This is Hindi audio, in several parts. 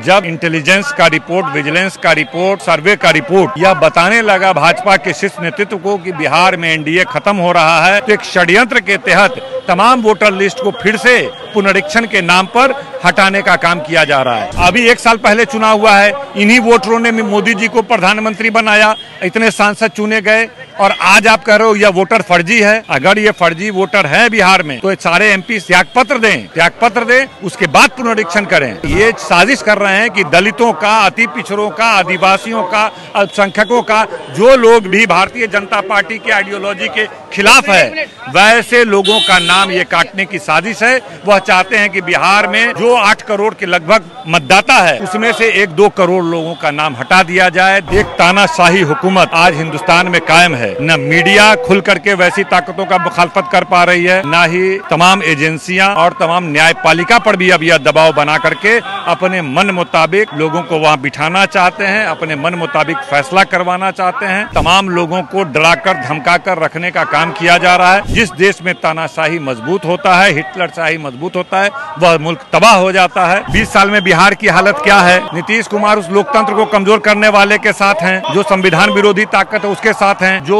जब इंटेलिजेंस का रिपोर्ट, विजिलेंस का रिपोर्ट, सर्वे का रिपोर्ट यह बताने लगा भाजपा के शीर्ष नेतृत्व को कि बिहार में एनडीए खत्म हो रहा है, तो एक षड्यंत्र के तहत तमाम वोटर लिस्ट को फिर से पुनरीक्षण के नाम पर हटाने का काम किया जा रहा है। अभी 1 साल पहले चुनाव हुआ है, इन्हीं वोटरों ने मोदी जी को प्रधानमंत्री बनाया, इतने सांसद चुने गए, और आज आप कह रहे हो यह वोटर फर्जी है। अगर ये फर्जी वोटर है बिहार में तो सारे एमपी त्यागपत्र दें, उसके बाद पुनरीक्षण करें। ये साजिश कर रहे हैं कि दलितों का, अति पिछड़ों का, आदिवासियों का, अल्पसंख्यकों का, जो लोग भी भारतीय जनता पार्टी की आइडियोलॉजी के खिलाफ है, वैसे लोगों का नाम ये काटने की साजिश है। वह चाहते हैं कि बिहार में जो 8 करोड़ के लगभग मतदाता है, उसमें से 1-2 करोड़ लोगों का नाम हटा दिया जाए। एक तानाशाही हुकूमत आज हिंदुस्तान में कायम है। न मीडिया खुल करके वैसी ताकतों का मुखालफत कर पा रही है, न ही तमाम एजेंसियां और तमाम न्यायपालिका पर भी अब यह दबाव बना करके अपने मन मुताबिक लोगों को वहां बिठाना चाहते हैं, अपने मन मुताबिक फैसला करवाना चाहते हैं। तमाम लोगों को डराकर धमकाकर रखने का काम किया जा रहा है। जिस देश में तानाशाही मजबूत होता है, हिटलरशाही मजबूत होता है, वह मुल्क तबाह हो जाता है। 20 साल में बिहार की हालत क्या है? नीतीश कुमार उस लोकतंत्र को कमजोर करने वाले के साथ हैं, जो संविधान विरोधी ताकत है उसके साथ हैं, जो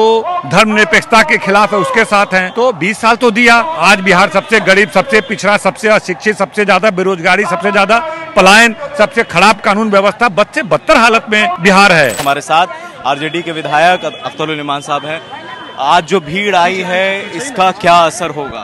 धर्मनिरपेक्षता के खिलाफ है उसके साथ हैं। तो 20 साल तो दिया। आज बिहार सबसे गरीब, सबसे पिछड़ा, सबसे अशिक्षित, सबसे ज्यादा बेरोजगारी, सबसे ज्यादा पलायन, सबसे खराब कानून व्यवस्था, सबसे बदतर हालत में बिहार है। हमारे साथ आरजेडी के विधायक अख्तरुल इमान साहब हैं। आज जो भीड़ आई है, इसका क्या असर होगा?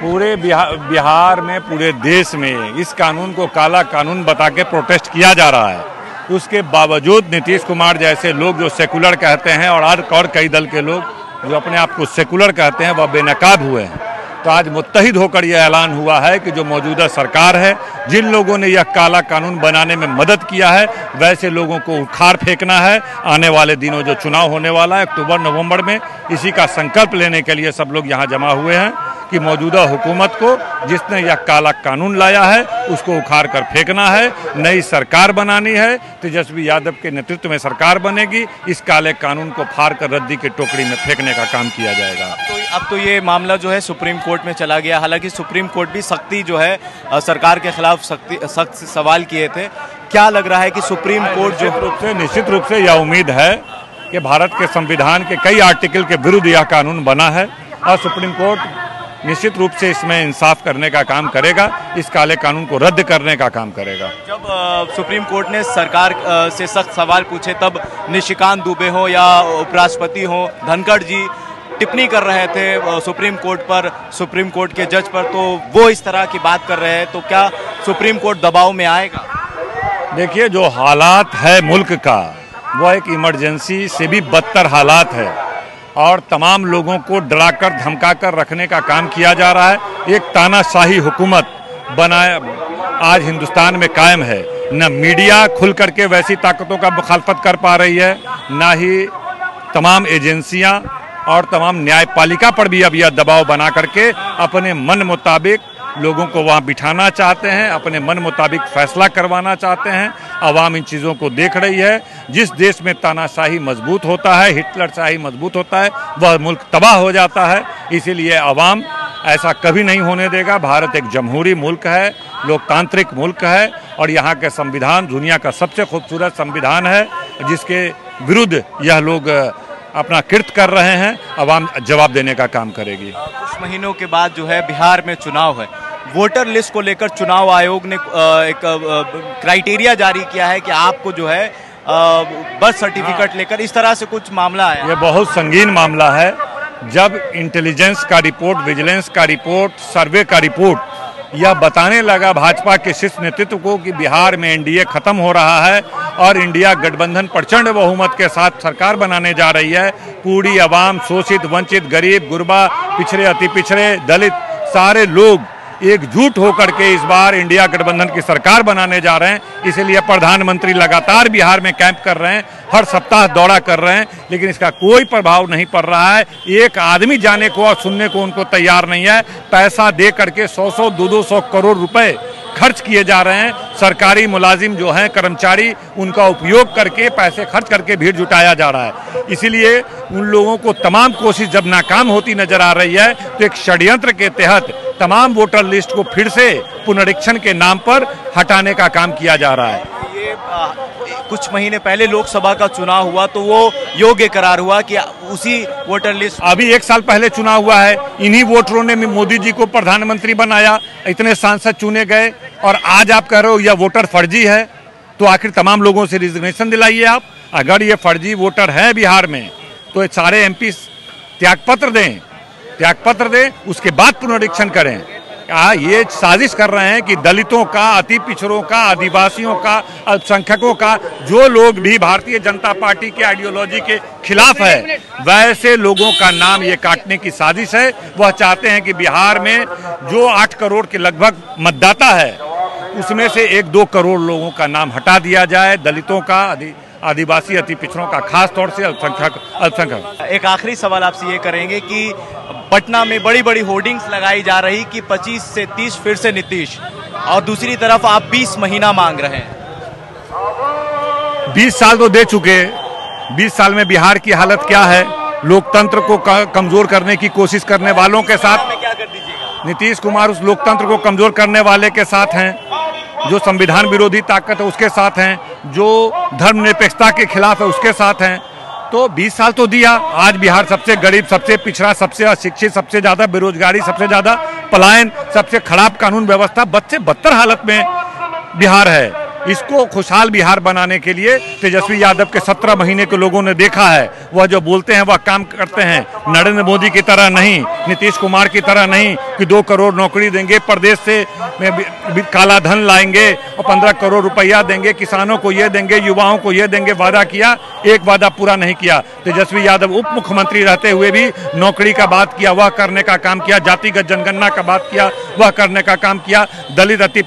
पूरे बिहार में, पूरे देश में इस कानून को काला कानून बता के प्रोटेस्ट किया जा रहा है। उसके बावजूद नीतीश कुमार जैसे लोग जो सेकुलर कहते हैं और कई दल के लोग जो अपने आप को सेकुलर कहते हैं, वह बेनकाब हुए हैं। तो आज मुत्तहिद होकर यह ऐलान हुआ है कि जो मौजूदा सरकार है, जिन लोगों ने यह काला कानून बनाने में मदद किया है, वैसे लोगों को उखाड़ फेंकना है। आने वाले दिनों जो चुनाव होने वाला है अक्टूबर-नवंबर में, इसी का संकल्प लेने के लिए सब लोग यहाँ जमा हुए हैं कि मौजूदा हुकूमत को, जिसने यह काला कानून लाया है, उसको उखाड़ कर फेंकना है। नई सरकार बनानी है, तेजस्वी यादव के नेतृत्व में सरकार बनेगी। इस काले कानून को फाड़ कर रद्दी की टोकरी में फेंकने का काम किया जाएगा। अब तो ये मामला जो है सुप्रीम कोर्ट में चला गया। हालांकि सुप्रीम कोर्ट भी सख्ती जो है सरकार के खिलाफ सख्त सवाल किए थे। क्या लग रहा है कि सुप्रीम कोर्ट जो निश्चित रूप से यह उम्मीद है कि भारत के संविधान के कई आर्टिकल के विरुद्ध यह कानून बना है और सुप्रीम कोर्ट निश्चित रूप से इसमें इंसाफ करने का काम करेगा, इस काले कानून को रद्द करने का काम करेगा। जब सुप्रीम कोर्ट ने सरकार से सख्त सवाल पूछे, तब निशिकांत दुबे हो या उपराष्ट्रपति हो, धनखड़ जी टिप्पणी कर रहे थे सुप्रीम कोर्ट पर, सुप्रीम कोर्ट के जज पर, तो वो इस तरह की बात कर रहे हैं। तो क्या सुप्रीम कोर्ट दबाव में आएगा? देखिए, जो हालात है मुल्क का, वह एक इमरजेंसी से भी बदतर हालात है और तमाम लोगों को डराकर धमकाकर रखने का काम किया जा रहा है। एक तानाशाही हुकूमत आज हिंदुस्तान में कायम है। न मीडिया खुल करके वैसी ताकतों का मुखालफत कर पा रही है, न ही तमाम एजेंसियां और तमाम न्यायपालिका पर भी अब यह दबाव बना करके अपने मन मुताबिक लोगों को वहां बिठाना चाहते हैं, अपने मन मुताबिक फैसला करवाना चाहते हैं। अवाम इन चीज़ों को देख रही है। जिस देश में तानाशाही मजबूत होता है, हिटलरशाही मजबूत होता है, वह मुल्क तबाह हो जाता है। इसीलिए अवाम ऐसा कभी नहीं होने देगा। भारत एक जमहूरी मुल्क है, लोकतांत्रिक मुल्क है और यहाँ के संविधान दुनिया का सबसे खूबसूरत संविधान है, जिसके विरुद्ध यह लोग अपना कृत्य कर रहे हैं। अवाम जवाब देने का काम करेगी। कुछ महीनों के बाद जो है बिहार में चुनाव है। वोटर लिस्ट को लेकर चुनाव आयोग ने एक क्राइटेरिया जारी किया है कि आपको जो है बर्थ सर्टिफिकेट लेकर इस तरह से कुछ मामला आया। ये बहुत संगीन मामला है। जब इंटेलिजेंस का रिपोर्ट, विजिलेंस का रिपोर्ट, सर्वे का रिपोर्ट यह बताने लगा भाजपा के शीर्ष नेतृत्व को कि बिहार में एनडीए खत्म हो रहा है और इंडिया गठबंधन प्रचंड बहुमत के साथ सरकार बनाने जा रही है, पूरी आवाम, शोषित, वंचित, गरीब, गुरबा, पिछड़े, अति पिछड़े, दलित, सारे लोग एकजुट होकर के इस बार इंडिया गठबंधन की सरकार बनाने जा रहे हैं। इसीलिए प्रधानमंत्री लगातार बिहार में कैंप कर रहे हैं, हर सप्ताह दौरा कर रहे हैं, लेकिन इसका कोई प्रभाव नहीं पड़ रहा है। एक आदमी जाने को और सुनने को उनको तैयार नहीं है। पैसा दे करके 100-200 करोड़ रुपए खर्च किए जा रहे हैं। सरकारी मुलाजिम जो हैं, कर्मचारी, उनका उपयोग करके, पैसे खर्च करके भीड़ जुटाया जा रहा है। इसीलिए उन लोगों को तमाम कोशिश जब नाकाम होती नजर आ रही है तो एक षड्यंत्र के तहत तमाम वोटर लिस्ट को फिर से पुनरीक्षण के नाम पर हटाने का काम किया जा रहा है। ये कुछ महीने पहले लोकसभा का चुनाव हुआ तो वो योग्य करार हुआ कि उसी वोटर लिस्ट, अभी 1 साल पहले चुनाव हुआ है, इन्हीं वोटरों ने मोदी जी को प्रधानमंत्री बनाया, इतने सांसद चुने गए, और आज आप कह रहे हो यह वोटर फर्जी है। तो आखिर तमाम लोगों से रिजिग्नेशन दिलाइए आप। अगर ये फर्जी वोटर है बिहार में तो सारे एमपी त्यागपत्र दें, उसके बाद पुनरीक्षण करें। ये साजिश कर रहे हैं कि दलितों का, अति पिछड़ों का, आदिवासियों का, अल्पसंख्यकों का, जो लोग भी भारतीय जनता पार्टी के आइडियोलॉजी के खिलाफ है, वैसे लोगों का नाम ये काटने की साजिश है। वह चाहते हैं कि बिहार में जो 8 करोड़ के लगभग मतदाता है उसमें से 1-2 करोड़ लोगों का नाम हटा दिया जाए, दलितों का, आदिवासी, अति पिछड़ों का, खास तौर से अल्पसंख्यक। एक आखिरी सवाल आपसे ये करेंगे कि पटना में बड़ी बड़ी होर्डिंग्स लगाई जा रही कि 25 से 30 फिर से नीतीश, और दूसरी तरफ आप 20 महीना मांग रहे हैं। 20 साल तो दे चुके। 20 साल में बिहार की हालत क्या है? लोकतंत्र को कमजोर करने की कोशिश करने वालों के साथ में क्या कर दीजिएगा? नीतीश कुमार उस लोकतंत्र को कमजोर करने वाले के साथ हैं, जो संविधान विरोधी ताकत है उसके साथ हैं, जो धर्मनिरपेक्षता के खिलाफ है उसके साथ हैं। तो 20 साल तो दिया। आज बिहार सबसे गरीब, सबसे पिछड़ा, सबसे अशिक्षित, सबसे ज्यादा बेरोजगारी, सबसे ज्यादा पलायन, सबसे खराब कानून व्यवस्था, बदतर हालत में बिहार है। इसको खुशहाल बिहार बनाने के लिए तेजस्वी यादव के 17 महीने के लोगों ने देखा है। वह जो बोलते हैं वह काम करते हैं। नरेंद्र मोदी की तरह नहीं, नीतीश कुमार की तरह नहीं कि 2 करोड़ नौकरी देंगे, प्रदेश से काला धन लाएंगे और 15 करोड़ रुपया देंगे, किसानों को ये देंगे, युवाओं को ये देंगे। वादा किया, एक वादा पूरा नहीं किया। तेजस्वी यादव उप मुख्यमंत्री रहते हुए भी नौकरी का बात किया, वह करने का काम किया। जातिगत जनगणना का बात किया, वह करने का काम किया। दलित, अति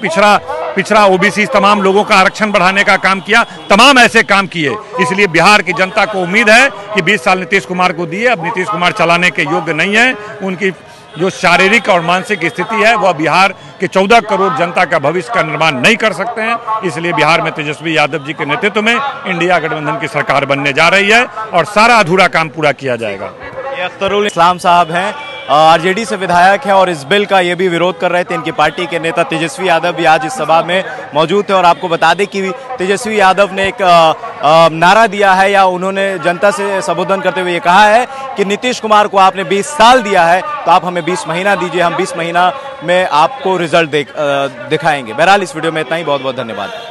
पिछड़ा, ओबीसी, तमाम लोगों का आरक्षण बढ़ाने का काम किया। तमाम ऐसे काम किए। इसलिए बिहार की जनता को उम्मीद है कि 20 साल नीतीश कुमार को दिए, अब नीतीश कुमार चलाने के योग्य नहीं है। उनकी जो शारीरिक और मानसिक स्थिति है वह बिहार के 14 करोड़ जनता का भविष्य का निर्माण नहीं कर सकते हैं। इसलिए बिहार में तेजस्वी यादव जी के नेतृत्व में इंडिया गठबंधन की सरकार बनने जा रही है और सारा अधूरा काम पूरा किया जाएगा। ये अख्तरुल इस्लाम साहब हैं, आरजेडी से विधायक हैं और इस बिल का ये भी विरोध कर रहे थे। इनकी पार्टी के नेता तेजस्वी यादव भी आज इस सभा में मौजूद थे। और आपको बता दें कि तेजस्वी यादव ने एक नारा दिया है, या उन्होंने जनता से संबोधन करते हुए ये कहा है कि नीतीश कुमार को आपने 20 साल दिया है तो आप हमें 20 महीना दीजिए, हम 20 महीना में आपको रिजल्ट दिखाएंगे। बहरहाल इस वीडियो में इतना ही। बहुत बहुत धन्यवाद।